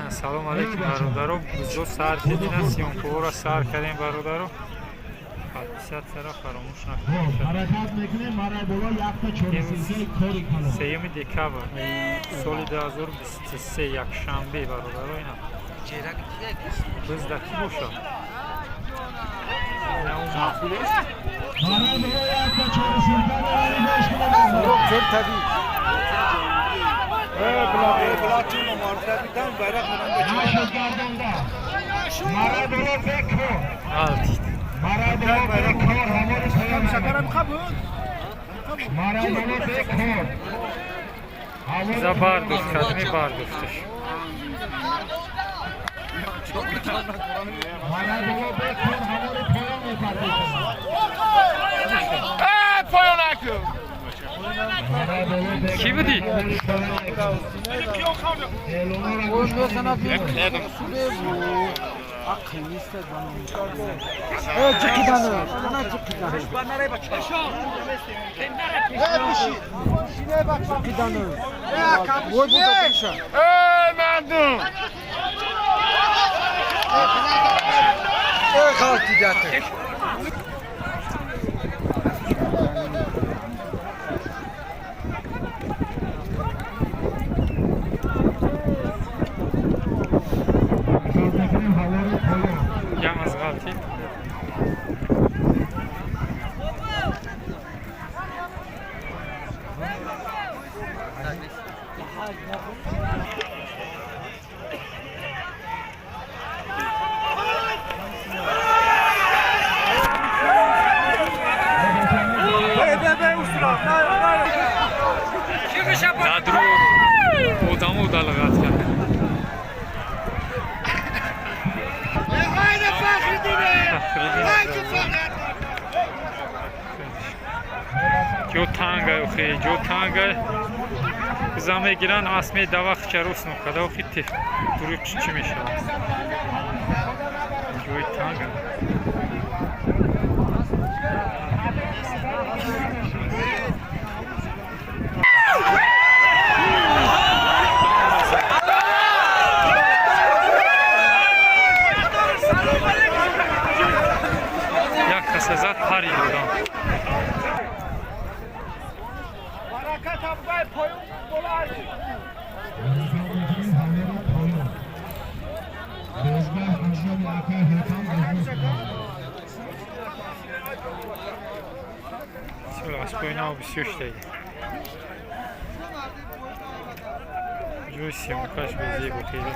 салом алейкум бародаро. Бизо сар дидина сиёнпура сар кардем бародаро. Подписать сара фаромӯш накунед. ҳаракат мекунем марай боло якта чорасизаи кори калон. 3 декабр соли 2023 якшанбе бародаро ина. Бизда ки боша? Марай боло якта чорасизаи бош кунем. Çok tabii. Platino markadan bayrak Yaşıklardında. Maray bolor bekro. Alt. Maray bolor bekro. Hamori soyan Şakaram kabul. Maray bolor bekro. Biza bardoft kadmi bardoftش. Maray bolor bekro. Hamori soyan mepardeşim. Poyon akı. Ki budi? Oynuyor sana bir. Akıl ister bana. Çıkıdanı. Bana çıkıdanı. Banlara bak. Şine bak çıkıdanı. Oy bu da kışa. Merdum. Kalktı zaten. Yalnız kalti. Nadru odamı dalgat kardı. جو تانگای اوخی جو تانگای زمه گیرن اسمی دوا خچروس نکده اوخی تی درو چی میشه جوی تانگای یک کسازت پری بودم Спойна все штей. Джуси, он каш без его хейда.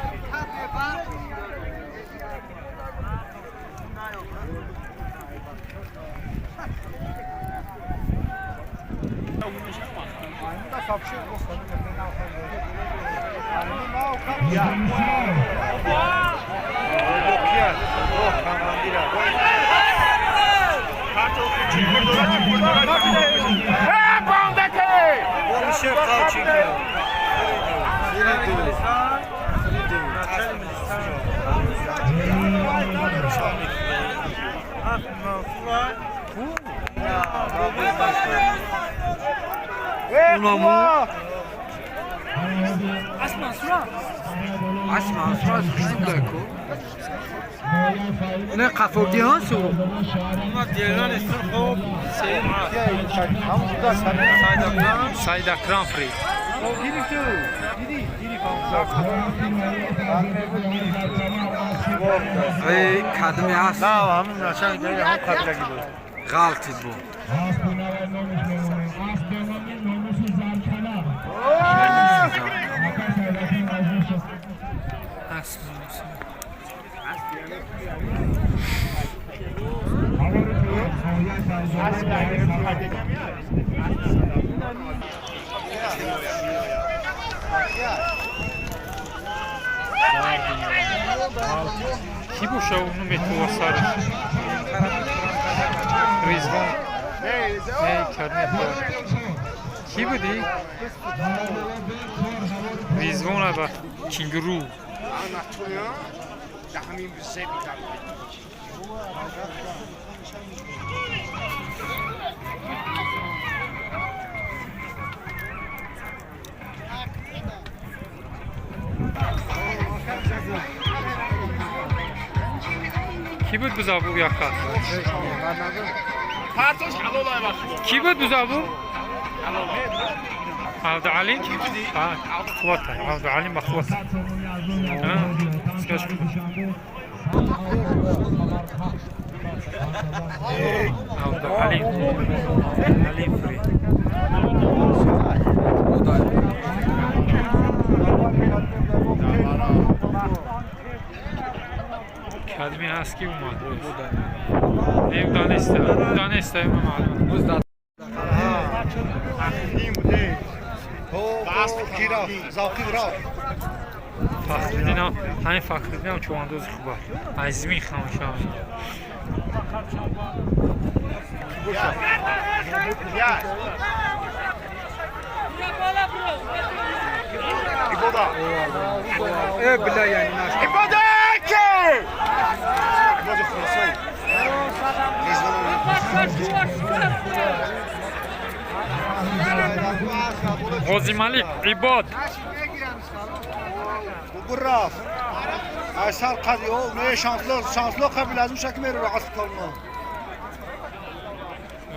Asma sıkıştık ko. Ne kafogdi ha su. Ama diğerler ister hop şey ma. Ama burada Sayda Grand Prix. o giri tu. Giri falan. Ey kadmi has. Ne var mı? Aşağı gidiyor. Ham kabile gidiyor. Galti bu. Ki bu şovunu metu sarı. Rizvan. Hey karnet var. Ki bu değil? Rizvan var. Kinguru. کی بود بزابو یا کار پرتوش حلالای بخش کی بود بزابو عبد علي خواته عبد علي مخوته عبد علي علي فري کلمی هست کی اومد نیم دانسته معلوم فخردین هم همین فخردین هم چواندوز خوبه عزیزی خاموشان بلا يعني ماشي غازی ملک عباد براف اصل قضیه نه شانسلو قبل از اون شکل میره راحت کنم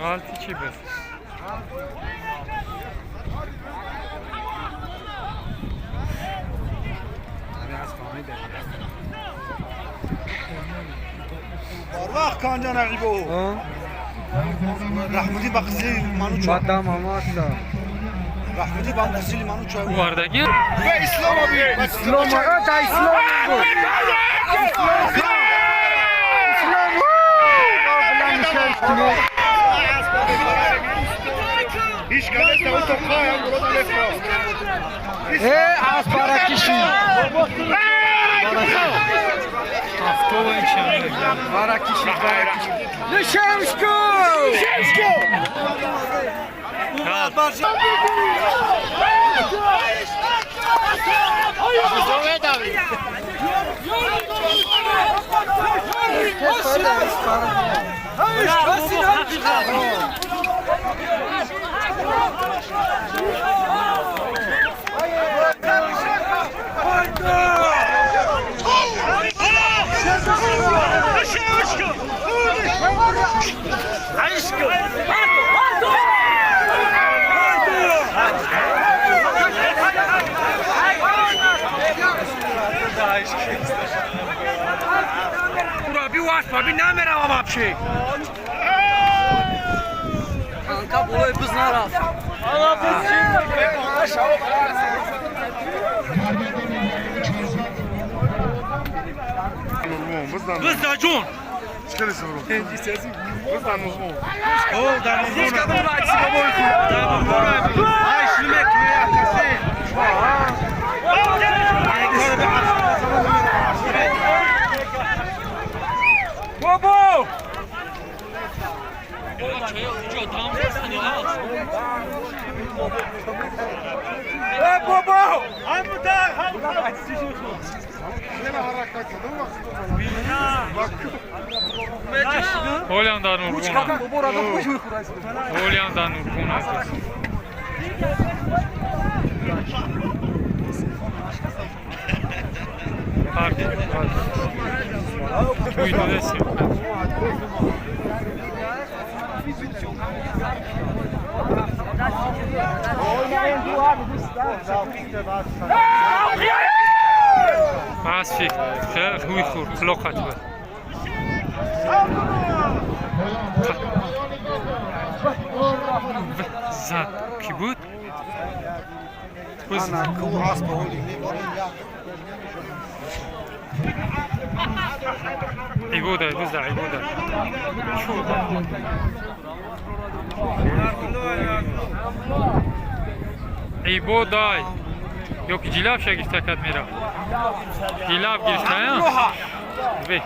غلطی چی بس وقت کان جان عیبو رحمتی بقصی منو چه بعد ماما رحمتی بقصی منو چه واردگی و اسلام ابی اسلام تا اسلام هیچ کاری تو تو خواهم برو تلفن از باراکیشی افتو این باراکیشی نشمشکو Abi نمیره آب بشه kanka bolay biz naraz Allah biz da John چکلیس برو بزن مزمون او da hiç kadın rahatsız baboy tamam برو ay şlimek mi ya kase بابا بابا هولندان ورگونه هولندان ورگونه توی دادسیم ماسفی خیلی خوی خورد خلاقت بود زد کی بود؟ انا کو هست بولی عبوده بزع عبوده شو عبوده yok cilaf şagirte kadmira cilaf girişte ya ve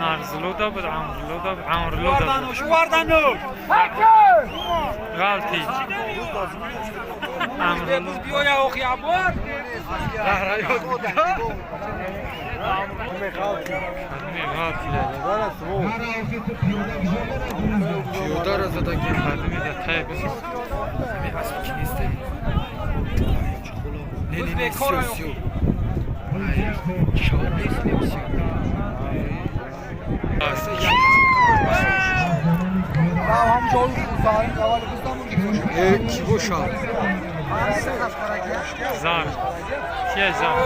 narzlo da amrlo da şu vardan o galti amrlo بیا یا خیابان Udara zadaki kadimi de tayb. Mi asbiki niste. Ne, sözü. Ki boş al. Zar. Kiye zar.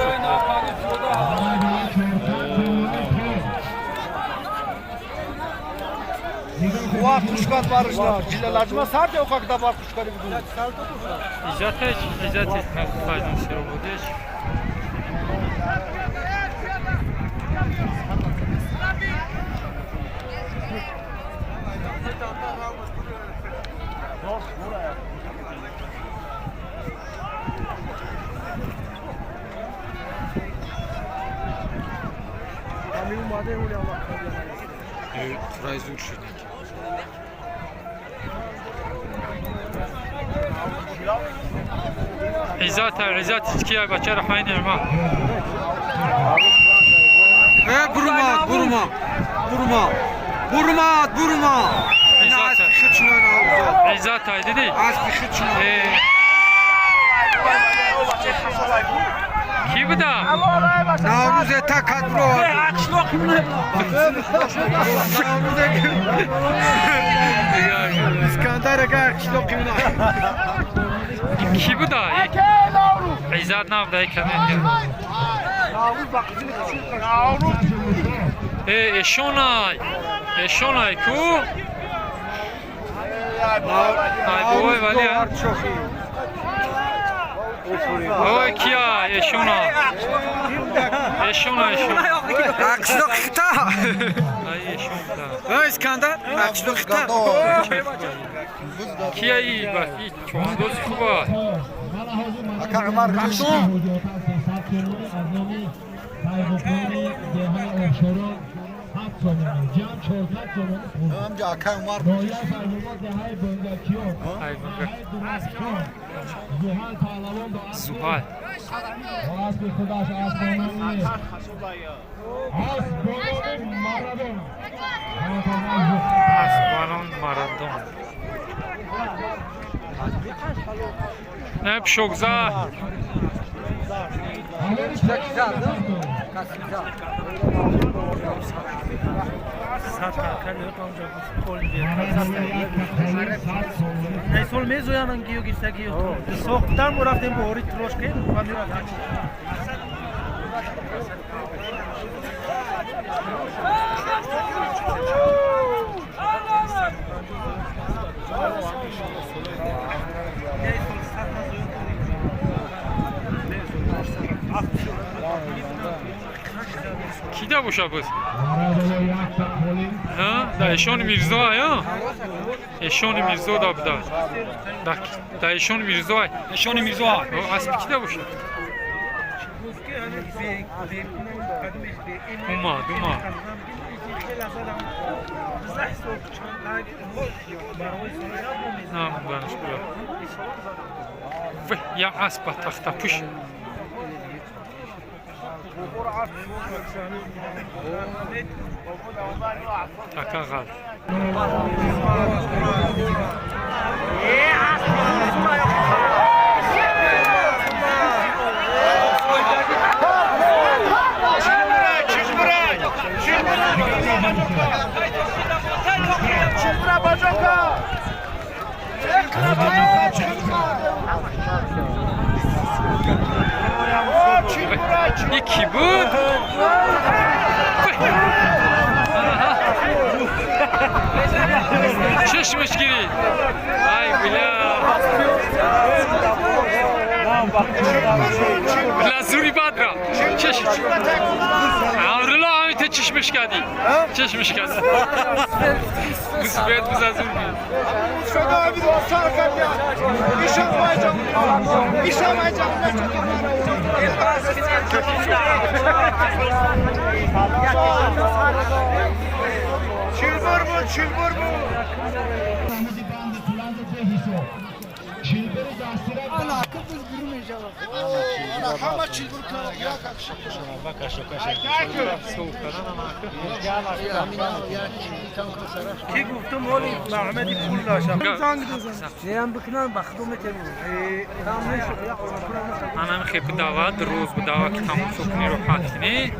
Var kuşkat var işte. Cilalacıma sar da o kadar var kuşkarı bir gün. İcat etmek faydalı şey oldu hiç. Freiburg şuradaki. İzzat içkiye bakar hayne ama. Vurma. İzzat haydi değil. Ki bu da? Navruze takat bro. İskandar qaqshloq qimna. Ki bu da? İzzat nav da ekranı. Eşonay ku. Ay boy vali ya. Çok iyi. Oy kia eşonay. Eşonay. Qaqshloq qita. Ay eşonay. İskandar qaqshloq qita. Kia iyi bak iyi. Çoğundoz kuba. Aka Ömer Rakşon. Amca Aka Ömer. Ay bak. Zuhal. Asbanon Maradona. Ne pşokza. نه سول میزویانن گیو گیرسه گیو سوختن و رفتیم به اوری تروشکه و میرفتن Ki de bu şapız? Ha? Da Eşon Mirza ya? Eşon Mirza da bu da. Da Eşon Mirza. Eşon Mirza. O aspi ki de bu şapız? Duma. Nam danış bura. Ve ya aspa taxta puş. Taka qal. İki bu. Şişmiş gibi. Ay bila. Lazuri badra. Çeş. Avrila ahmet çişmiş kadi. Çeşmiş kadi. Müsbet lazuri. Şurada abi de sarkar ya. İş yapmayacağım. Çılbır bu. Çilbiri gösteren Ana kız gürmeyeceğim. Ana hamma çılgın kanal ya kaçış. Soğukkadan anakı. Ki guftum oğlum Mehmet'i pul aşağı. Neyem bıkınan baktım etemiyorum. Tamam ne şu ya. Anam xepi dava, roz bu dava ki tamam sokuni ro patini.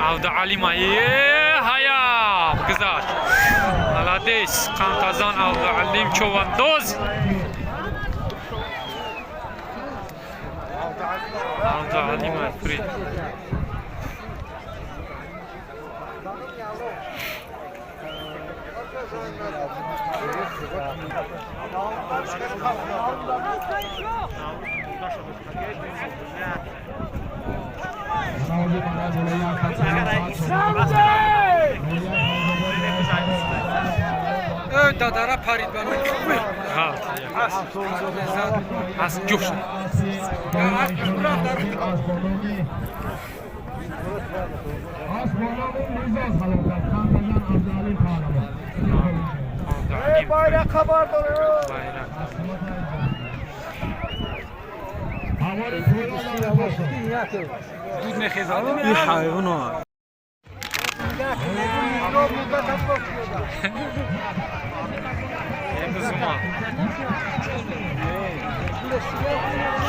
Avda Alimayı haya güzel. Alades Kantazan Avda Alim Çovandoz. Avda Alimayı Fred. Dadara parid bana. Az juş. Bayrak kabardı. Bayrak. Düdme xezalı. Bir hayvan o. Zuma.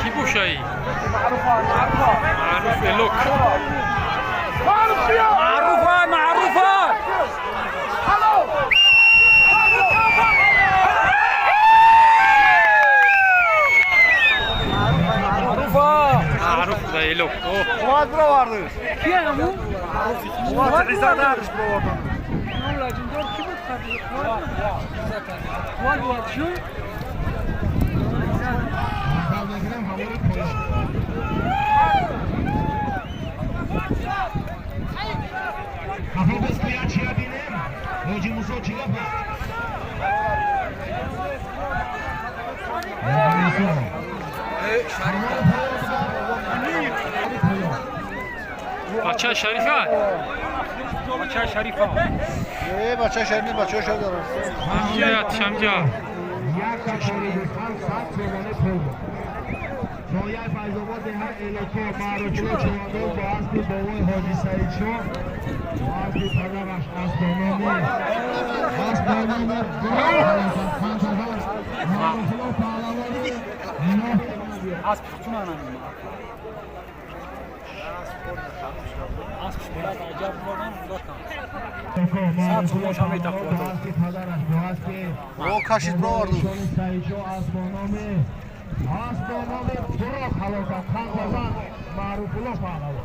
Ki bu şey? Maruf Elok. Marufa, marufa. Maruf da Elok. Oh. Muaz bura vardı. Kim bu? Muaz İza'da yarış bura oradan. Allah'ım dört kim var? Var şu. Kafamız kıya çiğabilirim. Hocamızı o çiğapa. Paça Şerife. Paça Şerife. Baça şehrini baça şehrini arası. Amca yat Şamca. Ya kaçırı düşman saat çobane koldu. Soyay fayzoba deha eloko maruculo çovando boğaz bir boğuy hoci sayıço. Boğaz bir kadaraş astronomi. Astronomi. Kantadan. Maruculo pahalavani. Az tutun ananı. Az biraz acaba buradan O kaşit bura vardı. Astronomi pro halokan Kantazan marufulo pahalı.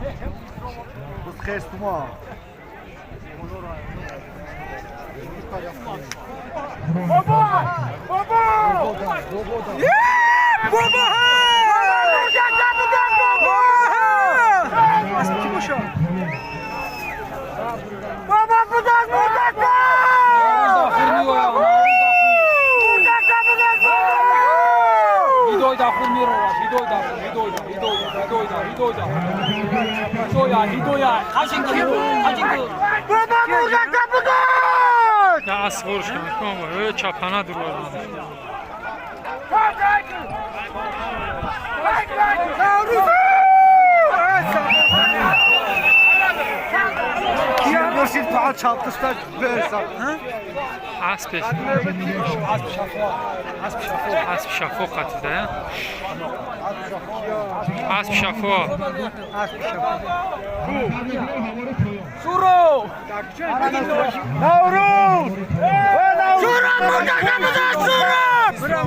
Biz kestuma. Ya az vuruş kanka ama öyle çapana duruyor. Şimdi daha çarpışlar versen. Az peş. Az şafo katı da. Az şafo. Suro! Navruz! Suro burada kapıda Suro!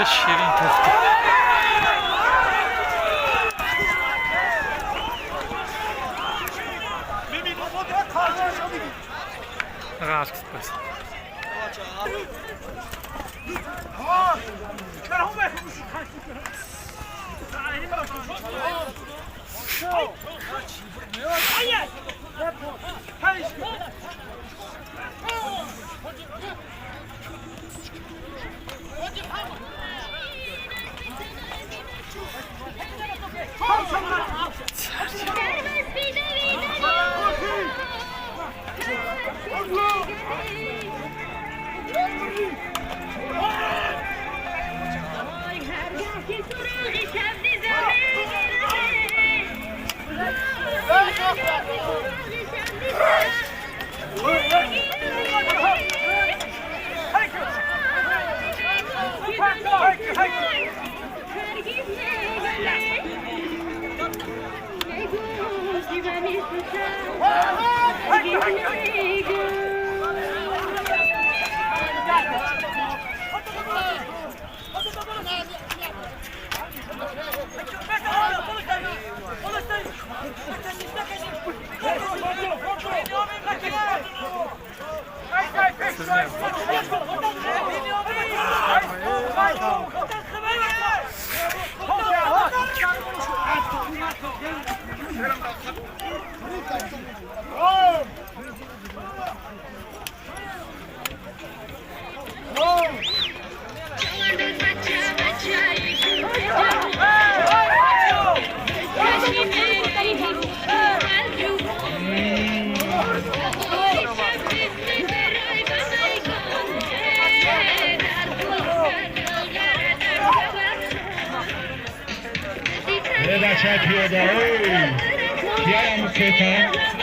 Şirin köfte. rahat tutmasın. بچه پیاده های کیم سیتن